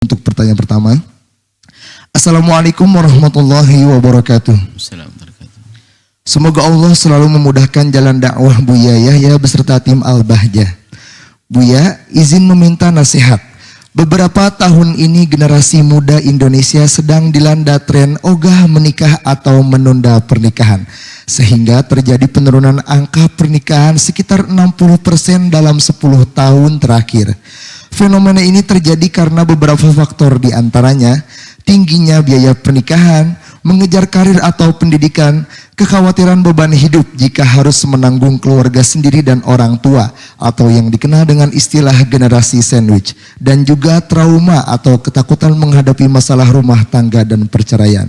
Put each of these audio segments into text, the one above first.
Untuk pertanyaan pertama, Assalamualaikum warahmatullahi wabarakatuh. Semoga Allah selalu memudahkan jalan dakwah Buya Yahya beserta tim Al-Bahjah. Buya, izin meminta nasihat. Beberapa tahun ini generasi muda Indonesia sedang dilanda tren ogah menikah atau menunda pernikahan, sehingga terjadi penurunan angka pernikahan sekitar 60% dalam 10 tahun terakhir. Fenomena ini terjadi karena beberapa faktor, di antaranya tingginya biaya pernikahan, mengejar karir atau pendidikan, kekhawatiran beban hidup jika harus menanggung keluarga sendiri dan orang tua, atau yang dikenal dengan istilah generasi sandwich, dan juga trauma atau ketakutan menghadapi masalah rumah tangga dan perceraian.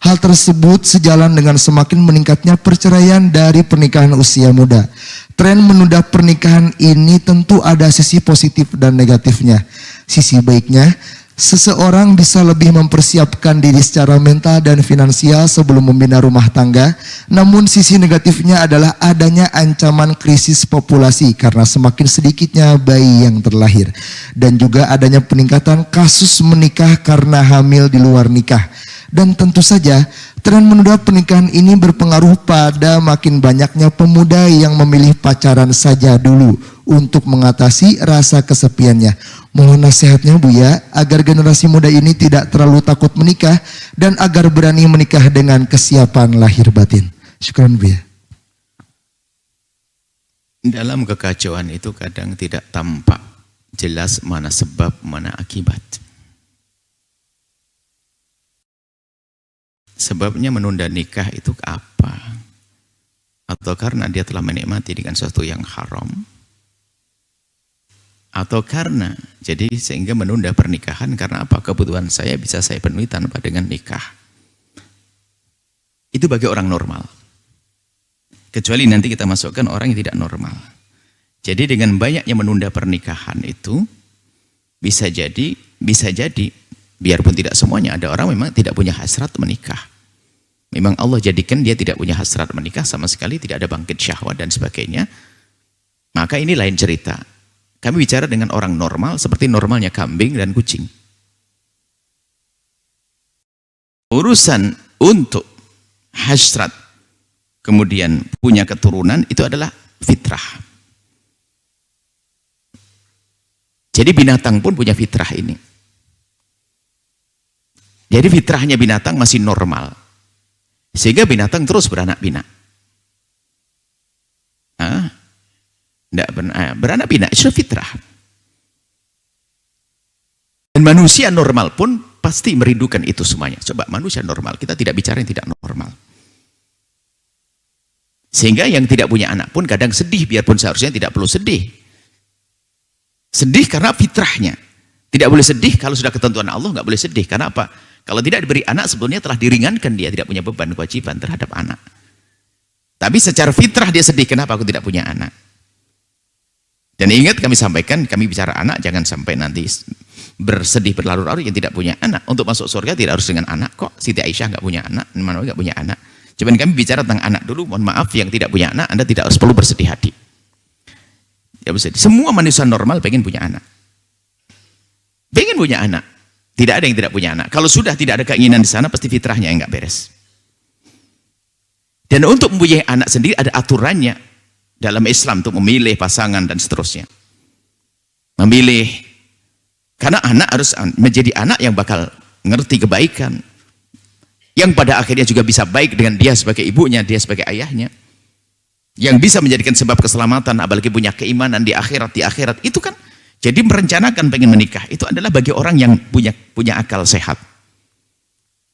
Hal tersebut sejalan dengan semakin meningkatnya perceraian dari pernikahan usia muda. Tren menunda pernikahan ini tentu ada sisi positif dan negatifnya. Sisi baiknya, seseorang bisa lebih mempersiapkan diri secara mental dan finansial sebelum membina rumah tangga. Namun sisi negatifnya adalah adanya ancaman krisis populasi karena semakin sedikitnya bayi yang terlahir. Dan juga adanya peningkatan kasus menikah karena hamil di luar nikah. Dan tentu saja tren menunda pernikahan ini berpengaruh pada makin banyaknya pemuda yang memilih pacaran saja dulu untuk mengatasi rasa kesepiannya. Mohon nasihatnya Buya agar generasi muda ini tidak terlalu takut menikah dan agar berani menikah dengan kesiapan lahir batin. Syukran Buya. Dalam kekacauan itu kadang tidak tampak jelas mana sebab, mana akibat. Sebabnya menunda nikah itu apa? Atau karena dia telah menikmati dengan sesuatu yang haram? Atau karena, jadi sehingga menunda pernikahan karena apa? Kebutuhan saya bisa saya penuhi tanpa dengan nikah. Itu bagi orang normal. Kecuali nanti kita masukkan orang yang tidak normal. Jadi dengan banyaknya menunda pernikahan itu, bisa jadi, biarpun tidak semuanya, ada orang memang tidak punya hasrat menikah. Memang Allah jadikan dia tidak punya hasrat menikah sama sekali, tidak ada bangkit syahwat dan sebagainya. Maka ini lain cerita. Kami bicara dengan orang normal seperti normalnya kambing dan kucing. Urusan untuk hasrat kemudian punya keturunan itu adalah fitrah. Jadi binatang pun punya fitrah ini. Jadi fitrahnya binatang masih normal. Sehingga binatang terus beranak pinak. Beranak pinak itu fitrah. Dan manusia normal pun pasti merindukan itu semuanya. Coba manusia normal, kita tidak bicara yang tidak normal. Sehingga yang tidak punya anak pun kadang sedih, biarpun seharusnya tidak perlu sedih. Sedih karena fitrahnya. Tidak boleh sedih kalau sudah ketentuan Allah, nggak boleh sedih. Karena apa? Kalau tidak diberi anak sebetulnya telah diringankan, dia tidak punya beban kewajiban terhadap anak. Tapi secara fitrah dia sedih, kenapa aku tidak punya anak? Dan ingat kami sampaikan, kami bicara anak, jangan sampai nanti bersedih berlarut-larut yang tidak punya anak. Untuk masuk surga tidak harus dengan anak kok. Siti Aisyah nggak punya anak, Imam Nawawi nggak punya anak. Cuman kami bicara tentang anak dulu, mohon maaf yang tidak punya anak, Anda tidak harus perlu bersedih hati. Ya, bersedih. Semua manusia normal pengen punya anak. Pengen punya anak. Tidak ada yang tidak punya anak. Kalau sudah tidak ada keinginan di sana, pasti fitrahnya yang nggak beres. Dan untuk mempunyai anak sendiri ada aturannya dalam Islam untuk memilih pasangan dan seterusnya. Memilih, karena anak harus menjadi anak yang bakal ngerti kebaikan, yang pada akhirnya juga bisa baik dengan dia sebagai ibunya, dia sebagai ayahnya, yang bisa menjadikan sebab keselamatan, apalagi punya keimanan di akhirat itu kan. Jadi merencanakan pengen menikah itu adalah bagi orang yang punya akal sehat.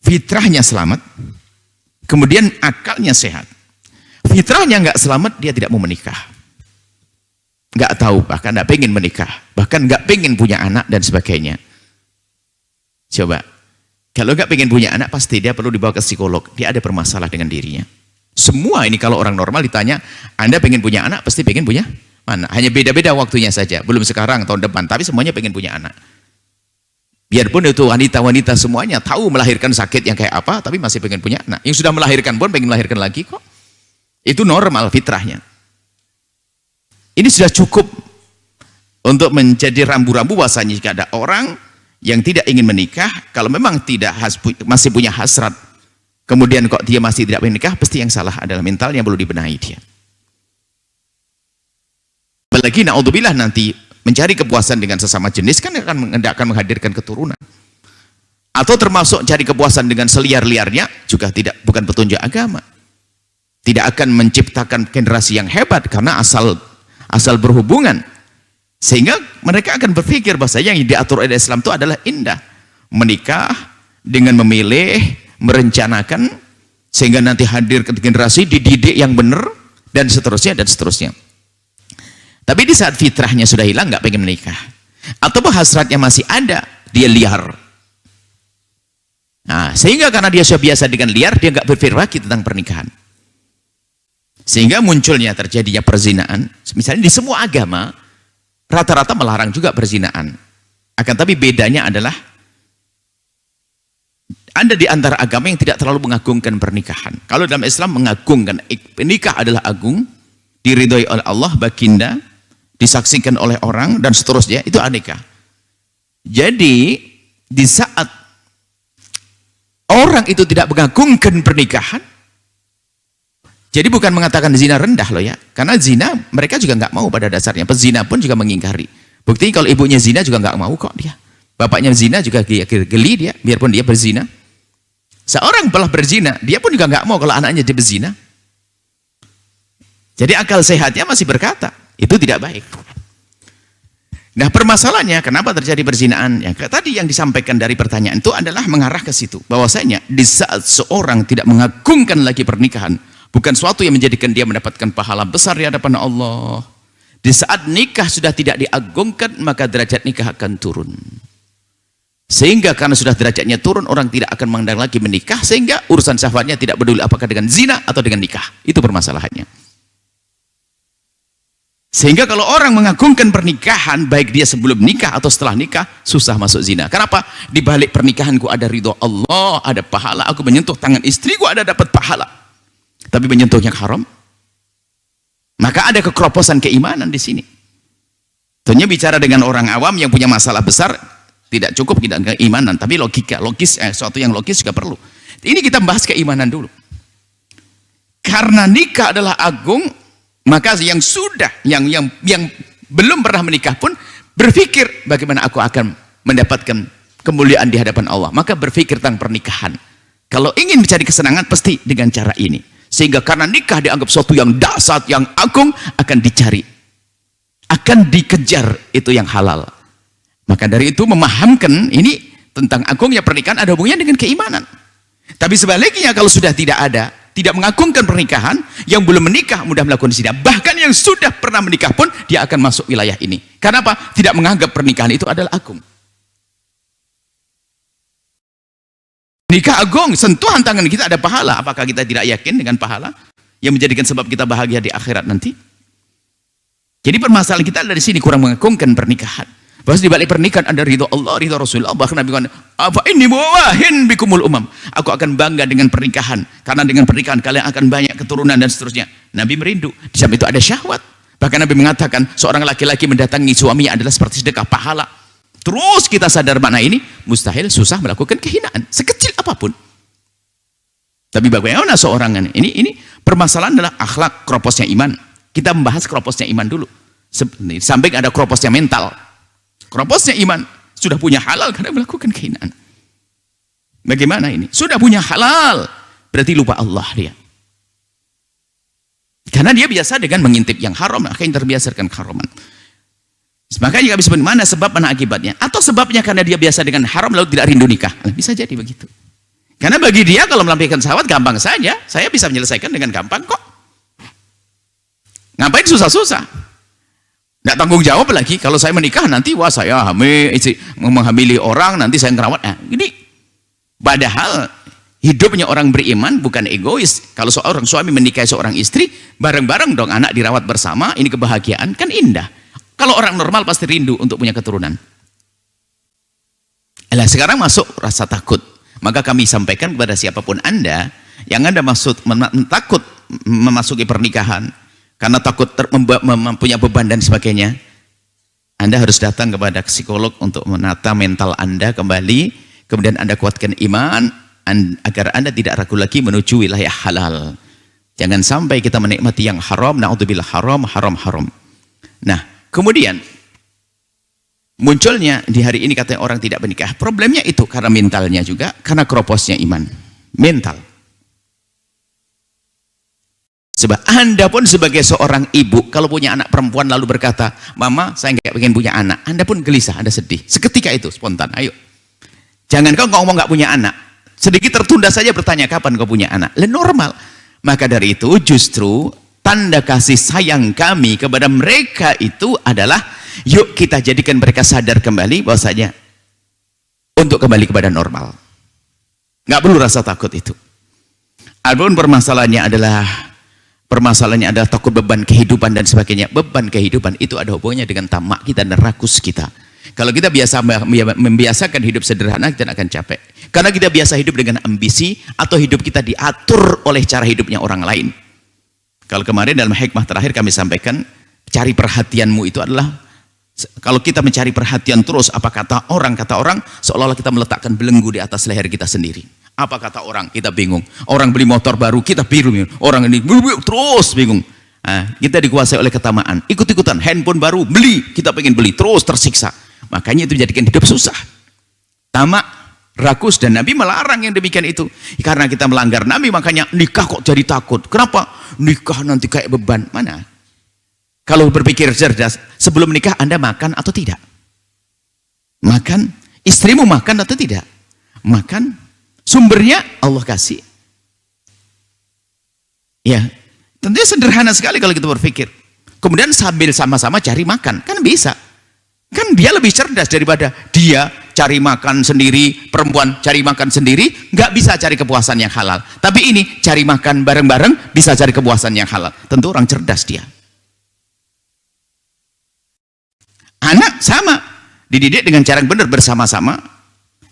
Fitrahnya selamat, kemudian akalnya sehat. Fitrahnya nggak selamat, dia tidak mau menikah. Nggak tahu, bahkan nggak pengen menikah, bahkan nggak pengen punya anak dan sebagainya. Coba, kalau nggak pengen punya anak, pasti dia perlu dibawa ke psikolog. Dia ada permasalahan dengan dirinya. Semua ini kalau orang normal ditanya, Anda pengen punya anak, pasti pengen punya anak. Hanya beda-beda waktunya saja, belum sekarang, tahun depan, tapi semuanya pengen punya anak. Biarpun itu wanita-wanita semuanya tahu melahirkan sakit yang kayak apa, tapi masih pengen punya anak. Yang sudah melahirkan pun pengen melahirkan lagi kok. Itu normal fitrahnya. Ini sudah cukup untuk menjadi rambu-rambu bahwasanya jika ada orang yang tidak ingin menikah, kalau memang masih punya hasrat, kemudian kok dia masih tidak menikah, pasti yang salah adalah mental yang perlu dibenahi dia. Apalagi naudzubillah nanti mencari kepuasan dengan sesama jenis kan akan menghadirkan keturunan. Atau termasuk cari kepuasan dengan seliar-liarnya juga bukan petunjuk agama. Tidak akan menciptakan generasi yang hebat karena asal berhubungan. Sehingga mereka akan berpikir bahwa yang diatur oleh Islam itu adalah indah. Menikah dengan memilih, merencanakan, sehingga nanti hadir ke generasi dididik yang benar, dan seterusnya, dan seterusnya. Tapi di saat fitrahnya sudah hilang, nggak pengen menikah. Atau hasratnya masih ada, dia liar. Nah, sehingga karena dia sudah biasa dengan liar, dia nggak berpikir lagi tentang pernikahan. Sehingga munculnya terjadinya perzinaan. Misalnya di semua agama, rata-rata melarang juga perzinaan. Akan tapi bedanya adalah, ada di antara agama yang tidak terlalu mengagungkan pernikahan. Kalau dalam Islam mengagungkan, nikah adalah agung, diridhoi oleh Allah, baginda, disaksikan oleh orang, dan seterusnya, itu nikah. Jadi, di saat orang itu tidak mengagungkan pernikahan, jadi bukan mengatakan zina rendah loh ya, karena zina mereka juga nggak mau pada dasarnya, pezina pun juga mengingkari. Bukti kalau ibunya zina juga nggak mau kok dia, bapaknya zina juga geli dia, biarpun dia berzina. Seorang telah berzina, dia pun juga nggak mau kalau anaknya dia berzina. Jadi akal sehatnya masih berkata, itu tidak baik. Nah permasalahannya, kenapa terjadi perzinaan? Yang tadi yang disampaikan dari pertanyaan itu adalah mengarah ke situ. Bahwasanya di saat seorang tidak mengagungkan lagi pernikahan, bukan suatu yang menjadikan dia mendapatkan pahala besar di hadapan Allah. Di saat nikah sudah tidak diagungkan, maka derajat nikah akan turun. Sehingga karena sudah derajatnya turun, orang tidak akan memandang lagi menikah, sehingga urusan syahwatnya tidak peduli apakah dengan zina atau dengan nikah. Itu permasalahannya. Sehingga kalau orang mengagungkan pernikahan, baik dia sebelum nikah atau setelah nikah, susah masuk zina. Kenapa? Di balik pernikahanku ada ridho Allah, ada pahala. Aku menyentuh tangan istriku, ada dapat pahala. Tapi menyentuhnya haram. Maka ada kekeroposan keimanan di sini. Tentunya bicara dengan orang awam yang punya masalah besar, tidak cukup kita dengan keimanan, tapi logis, sesuatu yang logis juga perlu. Ini kita bahas keimanan dulu. Karena nikah adalah agung, maka yang sudah, yang belum pernah menikah pun berpikir bagaimana aku akan mendapatkan kemuliaan di hadapan Allah. Maka berpikir tentang pernikahan. Kalau ingin mencari kesenangan pasti dengan cara ini. Sehingga karena nikah dianggap sesuatu yang dahsyat, yang agung, akan dicari. Akan dikejar itu yang halal. Maka dari itu memahamkan ini tentang agungnya pernikahan ada hubungannya dengan keimanan. Tapi sebaliknya kalau sudah tidak ada, tidak mengagungkan pernikahan, yang belum menikah mudah melakukan zina. Bahkan yang sudah pernah menikah pun dia akan masuk wilayah ini. Karena apa? Tidak menganggap pernikahan itu adalah agung. Nikah agung, sentuhan tangan kita ada pahala. Apakah kita tidak yakin dengan pahala yang menjadikan sebab kita bahagia di akhirat nanti? Jadi permasalahan kita dari sini kurang mengagungkan pernikahan. Bahwa di balik pernikahan ada ridho Allah, ridho Rasulullah. Bahkan Nabi mengatakan, "Apa ini muwahin bikumul umam." Aku akan bangga dengan pernikahan, karena dengan pernikahan kalian akan banyak keturunan dan seterusnya. Nabi merindu. Di samping itu ada syahwat. Bahkan Nabi mengatakan seorang laki-laki mendatangi suaminya adalah seperti sedekah pahala. Terus kita sadar makna ini, mustahil susah melakukan kehinaan sekecil apapun. Tapi bagaimana seorang ini permasalahan adalah akhlak, kroposnya iman. Kita membahas kroposnya iman dulu. Samping ada kroposnya mental. Kroposnya iman, sudah punya halal karena melakukan kehinaan. Bagaimana ini? Sudah punya halal, berarti lupa Allah dia. Karena dia biasa dengan mengintip yang haram, akhirnya terbiasa dengan haraman. Makanya nggak bisa mana sebab mana akibatnya. Atau sebabnya karena dia biasa dengan haram lalu tidak rindu nikah. Bisa jadi begitu. Karena bagi dia kalau melampiaskan syahwat gampang saja, saya bisa menyelesaikan dengan gampang kok. Ngapain susah-susah? Nggak tanggung jawab lagi, kalau saya menikah nanti, wah saya menghamili orang, nanti saya ngerawat. Nah, ini padahal hidupnya orang beriman bukan egois. Kalau seorang suami menikahi seorang istri, bareng-bareng dong anak dirawat bersama, ini kebahagiaan, kan indah. Kalau orang normal pasti rindu untuk punya keturunan. Nah, sekarang masuk rasa takut. Maka kami sampaikan kepada siapapun Anda, yang Anda takut memasuki pernikahan, karena takut mempunyai beban dan sebagainya, Anda harus datang kepada psikolog untuk menata mental Anda kembali, kemudian Anda kuatkan iman, agar Anda tidak ragu lagi menuju wilayah halal. Jangan sampai kita menikmati yang haram, na'udzubillah, haram. Nah, kemudian munculnya di hari ini katanya orang tidak menikah. Problemnya itu karena mentalnya juga, karena kroposnya iman. Mental. Sebab Anda pun sebagai seorang ibu, kalau punya anak perempuan lalu berkata, "Mama, saya nggak pengen punya anak." Anda pun gelisah, Anda sedih. Seketika itu spontan, ayo. Jangan kau ngomong nggak punya anak. Sedikit tertunda saja bertanya, kapan kau punya anak? Normal. Maka dari itu justru tanda kasih sayang kami kepada mereka itu adalah, yuk kita jadikan mereka sadar kembali bahwasanya untuk kembali kepada normal. Nggak perlu rasa takut itu. Adapun permasalahannya adalah takut beban kehidupan dan sebagainya. Beban kehidupan itu ada hubungannya dengan tamak kita dan rakus kita. Kalau kita biasa membiasakan hidup sederhana, kita akan capek. Karena kita biasa hidup dengan ambisi, atau hidup kita diatur oleh cara hidupnya orang lain. Kalau kemarin dalam hikmah terakhir kami sampaikan, cari perhatianmu itu adalah, kalau kita mencari perhatian terus, apa kata orang, seolah-olah kita meletakkan belenggu di atas leher kita sendiri. Apa kata orang, kita bingung. Orang beli motor baru, kita bingung. Orang ini terus bingung. Nah, kita dikuasai oleh ketamaan. Ikut-ikutan, handphone baru, beli. Kita pengen beli, terus tersiksa. Makanya itu jadikan hidup susah. Tamak, rakus, dan Nabi melarang yang demikian itu. Karena kita melanggar Nabi, makanya nikah kok jadi takut. Kenapa? Nikah nanti kayak beban. Mana? Kalau berpikir cerdas, sebelum nikah Anda makan atau tidak? Makan. Istrimu makan atau tidak? Makan. Sumbernya Allah kasih. Ya, tentunya sederhana sekali kalau kita berpikir. Kemudian sambil sama-sama cari makan, kan bisa. Kan dia lebih cerdas daripada dia cari makan sendiri, perempuan cari makan sendiri, nggak bisa cari kepuasan yang halal. Tapi ini cari makan bareng-bareng, bisa cari kepuasan yang halal. Tentu orang cerdas dia. Anak sama, dididik dengan cara yang benar bersama-sama.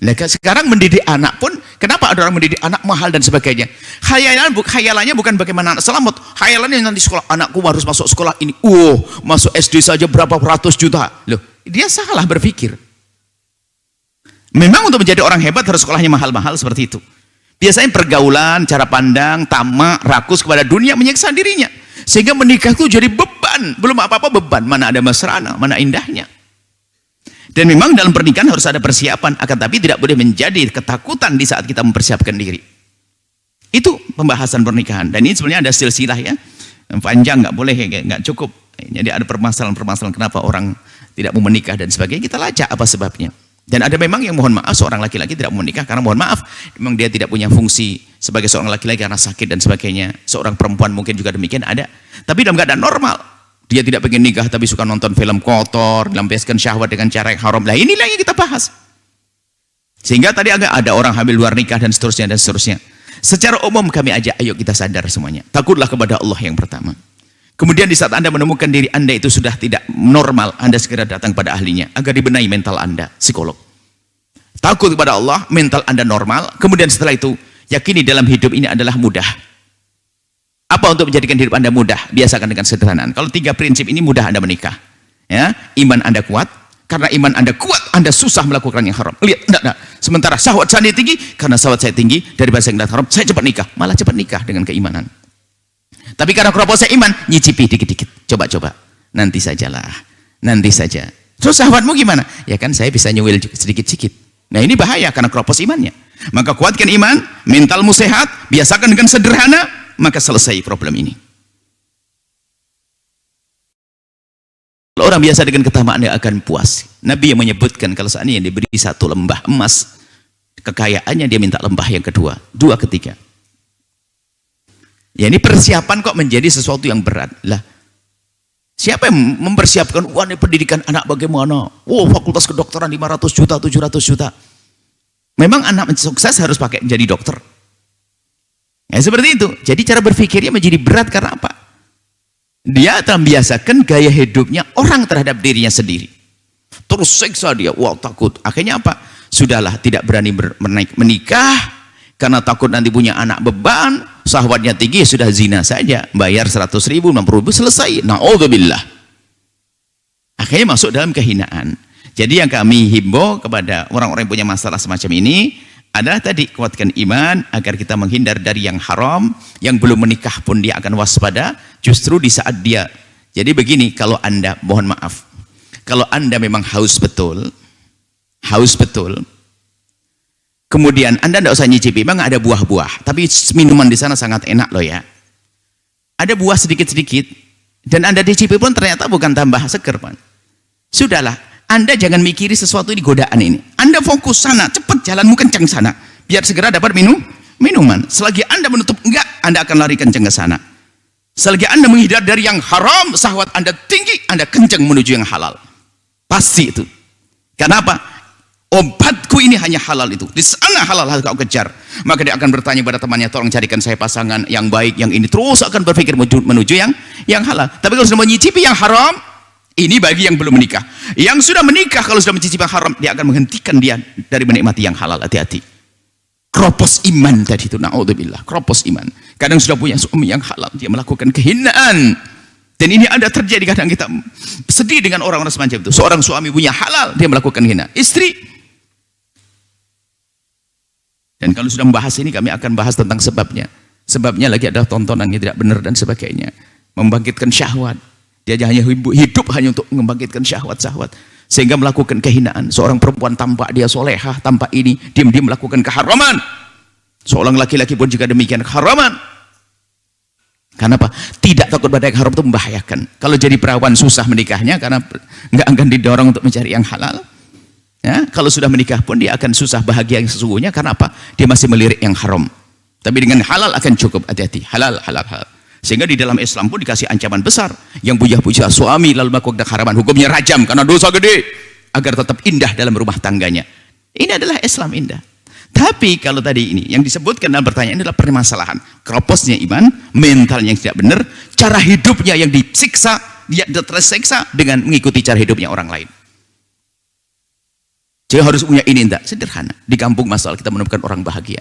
Sekarang mendidik anak pun, kenapa ada orang mendidik anak mahal dan sebagainya? Khayalannya bukan bagaimana anak selamat. Khayalannya nanti sekolah, anakku harus masuk sekolah ini. Masuk SD saja berapa ratus juta. Loh, dia salah berpikir. Memang untuk menjadi orang hebat harus sekolahnya mahal-mahal seperti itu. Biasanya pergaulan, cara pandang, tamak, rakus kepada dunia menyiksa dirinya. Sehingga menikah itu jadi beban. Belum apa-apa beban. Mana ada mesrana, mana indahnya. Dan memang dalam pernikahan harus ada persiapan, akan tapi tidak boleh menjadi ketakutan di saat kita mempersiapkan diri. Itu pembahasan pernikahan. Dan ini sebenarnya ada silsilah ya, panjang, nggak boleh, nggak cukup. Jadi ada permasalahan-permasalahan kenapa orang tidak mau menikah dan sebagainya. Kita lacak apa sebabnya. Dan ada memang yang mohon maaf seorang laki-laki tidak mau menikah karena mohon maaf memang dia tidak punya fungsi sebagai seorang laki-laki karena sakit dan sebagainya. Seorang perempuan mungkin juga demikian ada. Tapi dalam keadaan normal. Dia tidak pengen nikah tapi suka nonton film kotor, melampiaskan syahwat dengan cara yang haram. Nah inilah yang kita bahas. Sehingga tadi agak ada orang hamil luar nikah dan seterusnya dan seterusnya. Secara umum kami ajak, ayo kita sadar semuanya. Takutlah kepada Allah yang pertama. Kemudian di saat Anda menemukan diri Anda itu sudah tidak normal, Anda segera datang pada ahlinya agar dibenahi mental Anda, psikolog. Takut kepada Allah, mental Anda normal. Kemudian setelah itu, yakini dalam hidup ini adalah mudah. Apa untuk menjadikan hidup Anda mudah? Biasakan dengan sederhana. Kalau 3 prinsip ini mudah Anda menikah. Ya, iman Anda kuat. Karena iman Anda kuat, Anda susah melakukan yang haram. Lihat, enggak. Sementara syahwat saya tinggi, karena syahwat saya tinggi, daripada saya yang haram, saya cepat nikah. Malah cepat nikah dengan keimanan. Tapi karena kropo saya iman, nyicipi dikit-dikit. Coba-coba. Nanti sajalah. Nanti saja. Terus syahwatmu gimana? Ya kan saya bisa nyuwil sedikit-sedikit. Nah ini bahaya karena kropos imannya. Maka kuatkan iman, mentalmu sehat, biasakan dengan sederhana, maka selesai problem ini. Kalau orang biasa dengan ketamaan dia akan puas. Nabi yang menyebutkan kalau seandainya diberi 1 lembah emas, kekayaannya dia minta lembah yang kedua, 2, ketiga. Ya ini persiapan kok menjadi sesuatu yang berat. Lah, siapa yang mempersiapkan ini pendidikan anak bagaimana? Fakultas kedokteran 500 juta, 700 juta. Memang anak sukses harus pakai jadi dokter. Ya seperti itu. Jadi cara berpikirnya menjadi berat karena apa? Dia terbiasakan gaya hidupnya orang terhadap dirinya sendiri. Terus siksa dia, takut. Akhirnya apa? Sudahlah, tidak berani menikah karena takut nanti punya anak beban, syahwatnya tinggi, sudah zina saja, bayar 100.000, 60.000, selesai. Na'udzubillah. Akhirnya masuk dalam kehinaan. Jadi yang kami himbau kepada orang-orang yang punya masalah semacam ini adalah tadi, kuatkan iman agar kita menghindar dari yang haram. Yang belum menikah pun dia akan waspada justru di saat dia. Jadi begini, kalau Anda, mohon maaf, kalau Anda memang haus betul, kemudian Anda tidak usah nyicipi, memang ada buah-buah, tapi minuman di sana sangat enak loh ya. Ada buah sedikit-sedikit, dan Anda dicipi pun ternyata bukan tambah seger, Pak. Sudahlah, Anda jangan mikiri sesuatu di godaan ini. Anda fokus sana, cepat jalanmu kencang sana, biar segera dapat minuman. Selagi Anda menutup enggak, Anda akan lari kencang ke sana. Selagi Anda menghindar dari yang haram, syahwat Anda tinggi, Anda kencang menuju yang halal. Pasti itu. Kenapa? Obatku ini hanya halal itu. Di sana halal harus kau kejar. Maka dia akan bertanya pada temannya, tolong carikan saya pasangan yang baik, yang ini. Terus akan berpikir menuju yang halal. Tapi kalau sudah menyicipi yang haram, ini bagi yang belum menikah. Yang sudah menikah, kalau sudah mencicipi yang haram, dia akan menghentikan dia dari menikmati yang halal. Hati-hati. Kropos iman tadi itu, na'udzubillah. Kropos iman. Kadang sudah punya suami yang halal, dia melakukan kehinaan. Dan ini ada terjadi, kadang kita sedih dengan orang-orang semacam itu. Seorang suami punya halal, dia melakukan hina. Istri. Dan kalau sudah membahas ini, kami akan bahas tentang sebabnya. Sebabnya lagi adalah tontonan yang tidak benar dan sebagainya. Membangkitkan syahwat. Dia hanya hidup hanya untuk membangkitkan syahwat-syahwat. Sehingga melakukan kehinaan. Seorang perempuan tampak dia solehah, tampak ini, diam-diam melakukan keharaman. Seorang laki-laki pun juga demikian, keharaman. Karena apa? Tidak takut pada yang haram itu membahayakan. Kalau jadi perawan susah menikahnya karena nggak akan didorong untuk mencari yang halal. Ya, kalau sudah menikah pun dia akan susah bahagia yang sesungguhnya. Karena apa? Dia masih melirik yang haram. Tapi dengan halal akan cukup. Hati-hati. Halal. Sehingga di dalam Islam pun dikasih ancaman besar. Yang puja-puja suami lalu melakukan haraman, hukumnya rajam karena dosa gede. Agar tetap indah dalam rumah tangganya. Ini adalah Islam indah. Tapi kalau tadi ini yang disebutkan dalam pertanyaan adalah permasalahan kroposnya iman, mentalnya yang tidak benar, cara hidupnya yang disiksa, dia tersiksa dengan mengikuti cara hidupnya orang lain. Jadi harus punya ini, enggak sederhana. Di kampung masalah kita menemukan orang bahagia.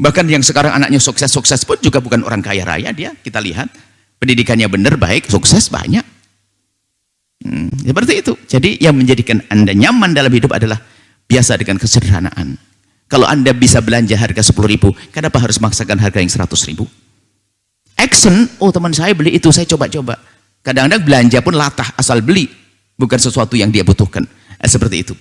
Bahkan yang sekarang anaknya sukses pun juga bukan orang kaya raya, dia kita lihat pendidikannya benar, baik, sukses banyak. Seperti itu. Jadi yang menjadikan Anda nyaman dalam hidup adalah biasa dengan kesederhanaan. Kalau Anda bisa belanja harga 10.000, kenapa harus memaksakan harga yang 100.000? Action, oh teman saya beli itu, saya coba-coba. Kadang-kadang belanja pun latah, asal beli. Bukan sesuatu yang dia butuhkan. Seperti itu.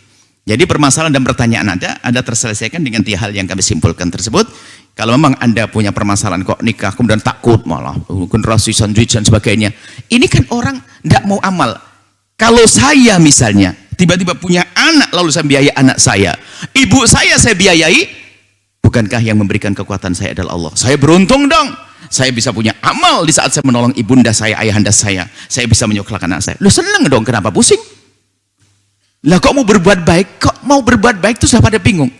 Jadi permasalahan dan pertanyaan Anda terselesaikan dengan 3 hal yang kami simpulkan tersebut. Kalau memang Anda punya permasalahan kok nikah, kemudian takut malah, generasi sandwich dan sebagainya. Ini kan orang tidak mau amal. Kalau saya misalnya, tiba-tiba punya anak, lalu saya biayai anak saya. Ibu saya biayai, bukankah yang memberikan kekuatan saya adalah Allah? Saya beruntung dong. Saya bisa punya amal di saat saya menolong ibunda saya, ayahanda saya. Saya bisa menyekolahkan anak saya. Lu seneng dong, kenapa pusing? Lah kok mau berbuat baik? Kok mau berbuat baik itu sudah pada bingung.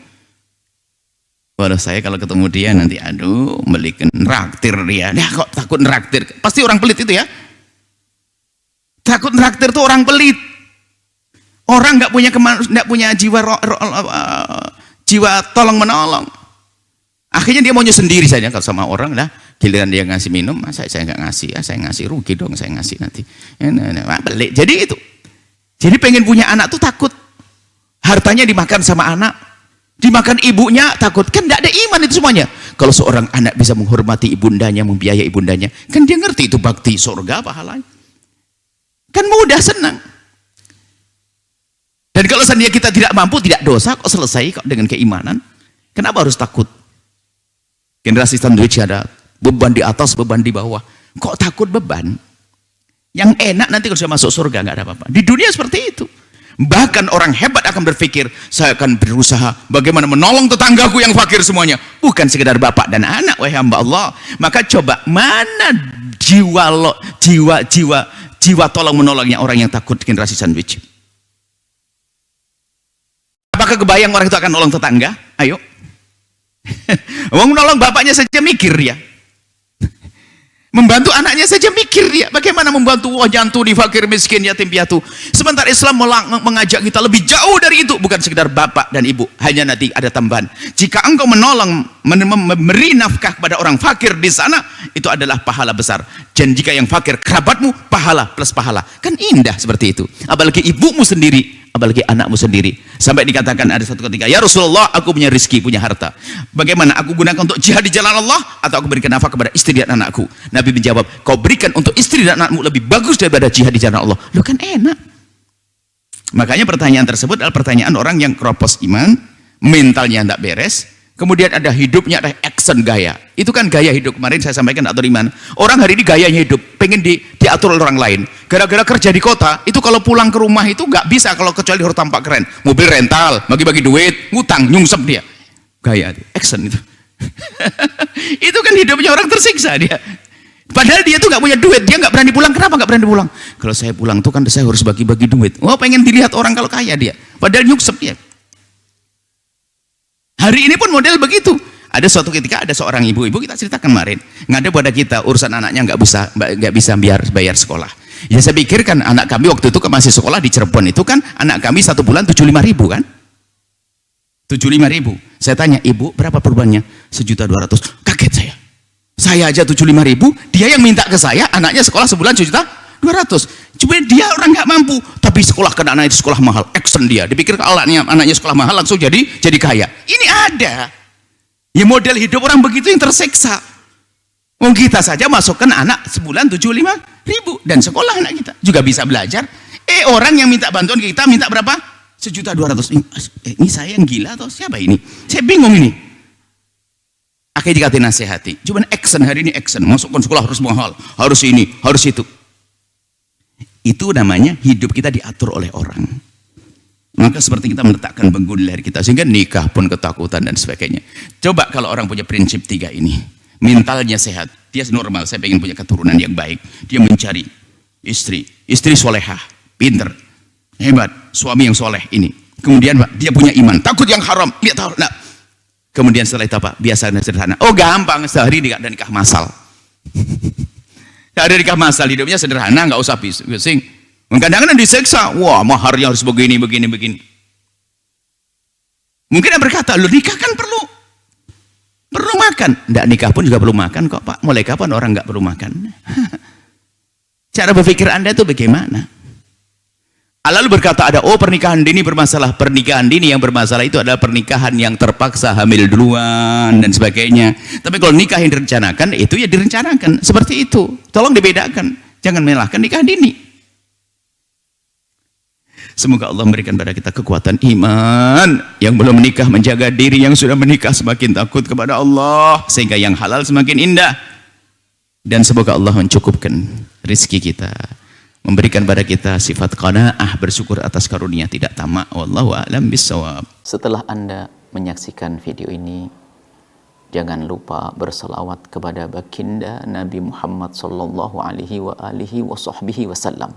Waduh, saya kalau ketemu dia nanti, aduh, belikan neraktir dia. Nah, kok takut neraktir? Pasti orang pelit itu ya. Takut neraktir itu orang pelit. Orang nggak punya jiwa tolong menolong. Akhirnya dia maunya sendiri saja kalau sama orang lah. Giliran dia ngasih minum, saya nggak ngasih, saya ngasih rugi dong, saya ngasih nanti. Pelit. Jadi itu. Jadi pengen punya anak tuh takut. Hartanya dimakan sama anak, dimakan ibunya takut. Kan nggak ada iman itu semuanya. Kalau seorang anak bisa menghormati ibundanya, membiayai ibundanya, kan dia ngerti itu bakti surga pahalanya. Kan mudah, senang. Dan kalau seandainya kita tidak mampu, tidak dosa, kok selesai kok dengan keimanan. Kenapa harus takut? Generasi sandwich ada beban di atas, beban di bawah. Kok takut beban? Yang enak nanti kalau sudah masuk surga nggak ada apa-apa. Di dunia seperti itu. Bahkan orang hebat akan berpikir, saya akan berusaha bagaimana menolong tetanggaku yang fakir semuanya. Bukan sekedar bapak dan anak, wahai hamba Allah. Maka coba mana jiwa tolong menolongnya orang yang takut generasi sandwich. Apakah kebayang orang itu akan nolong tetangga? Ayo. Mau nolong bapaknya saja mikir ya. Membantu anaknya saja mikir dia. Bagaimana membantu nyantuni fakir miskin yatim piatu. Sementara Islam mengajak kita lebih jauh dari itu. Bukan sekedar bapak dan ibu. Hanya nanti ada tambahan. Jika engkau menolong, memberi nafkah kepada orang fakir di sana, itu adalah pahala besar. Dan jika yang fakir kerabatmu, pahala plus pahala. Kan indah seperti itu. Apalagi ibumu sendiri, apalagi anakmu sendiri. Sampai dikatakan ada satu ketika, ya Rasulullah, aku punya rezeki, punya harta. Bagaimana aku gunakan untuk jihad di jalan Allah, atau aku berikan nafkah kepada istri dan anakku? Nabi menjawab, kau berikan untuk istri dan anakmu lebih bagus daripada jihad di jalan Allah. Loh kan enak. Makanya pertanyaan tersebut adalah pertanyaan orang yang keropos iman, mentalnya tidak beres, kemudian ada hidupnya, ada action gaya. Itu kan gaya hidup. Kemarin saya sampaikan atur iman. Orang hari ini gayanya hidup, pengen diatur oleh orang lain. Gara-gara kerja di kota, itu kalau pulang ke rumah itu nggak bisa kalau kecuali harus tampak keren. Mobil rental, bagi-bagi duit, ngutang, nyungsep dia. Gaya itu, action itu. Itu kan hidupnya orang tersiksa dia. Padahal dia tuh nggak punya duit, dia nggak berani pulang. Kenapa nggak berani pulang? Kalau saya pulang tuh kan saya harus bagi-bagi duit. Oh, pengen dilihat orang kalau kaya dia. Padahal nyungsep dia. Hari ini pun model begitu. Ada suatu ketika ada seorang ibu-ibu, kita ceritakan kemarin, ngada pada kita urusan anaknya nggak bisa bayar sekolah. Ya saya pikirkan anak kami waktu itu masih sekolah di Cirebon itu kan anak kami 1 bulan 75.000 kan? 75.000. Saya tanya, ibu berapa perubahannya? 1.200.000. Kaget saya. Saya aja 75.000, dia yang minta ke saya anaknya sekolah sebulan 1.200.000. Cuma dia orang nggak mampu, tapi sekolah ke anak itu sekolah mahal, action dia. Dipikir kalau anaknya sekolah mahal langsung jadi kaya. Ini ada. Ya model hidup orang begitu yang tersiksa. Oh, kita saja masukkan anak sebulan 75.000 dan sekolah anak kita juga bisa belajar. Orang yang minta bantuan kita minta berapa? 1.200.000. Ini saya yang gila atau siapa ini? Saya bingung ini. Akhirnya dikatakan nasihati. Cuman action hari ini action. Masukkan sekolah harus mahal, harus ini, harus itu. Itu namanya hidup kita diatur oleh orang. Maka seperti kita meletakkan bengkulu di leher kita sehingga nikah pun ketakutan dan sebagainya. Coba kalau orang punya prinsip 3 ini, mentalnya sehat, dia normal. Saya pengen punya keturunan yang baik. Dia mencari istri solehah, pinter, hebat, suami yang soleh ini. Kemudian Pak, dia punya iman, takut yang haram. Lihat tahu. Nah, kemudian setelah itu Pak, biasa dan sederhana. Oh gampang, sehari ada nikah masal. Ada nikah masal, hidupnya sederhana, nggak usah bising. Kadang-kadang diseksa, wah maharnya harus begini. Mungkin dia berkata, lu nikah kan perlu makan. Nggak nikah pun juga perlu makan kok Pak. Mulai kapan orang nggak perlu makan? Cara berpikir Anda itu bagaimana? Lalu berkata ada, pernikahan dini bermasalah. Pernikahan dini yang bermasalah itu adalah pernikahan yang terpaksa hamil duluan dan sebagainya. Tapi kalau nikah yang direncanakan, itu ya direncanakan. Seperti itu. Tolong dibedakan. Jangan menyalahkan nikah dini. Semoga Allah memberikan pada kita kekuatan iman. Yang belum menikah menjaga diri, yang sudah menikah semakin takut kepada Allah. Sehingga yang halal semakin indah. Dan semoga Allah mencukupkan rezeki kita. Memberikan pada kita sifat qanaah, bersyukur atas karunia, tidak tamak. Wallahu a'lam bissawab. Setelah Anda menyaksikan video ini, jangan lupa berselawat kepada baginda Nabi Muhammad sallallahu alaihi wa alihi wa sahbihi wasallam.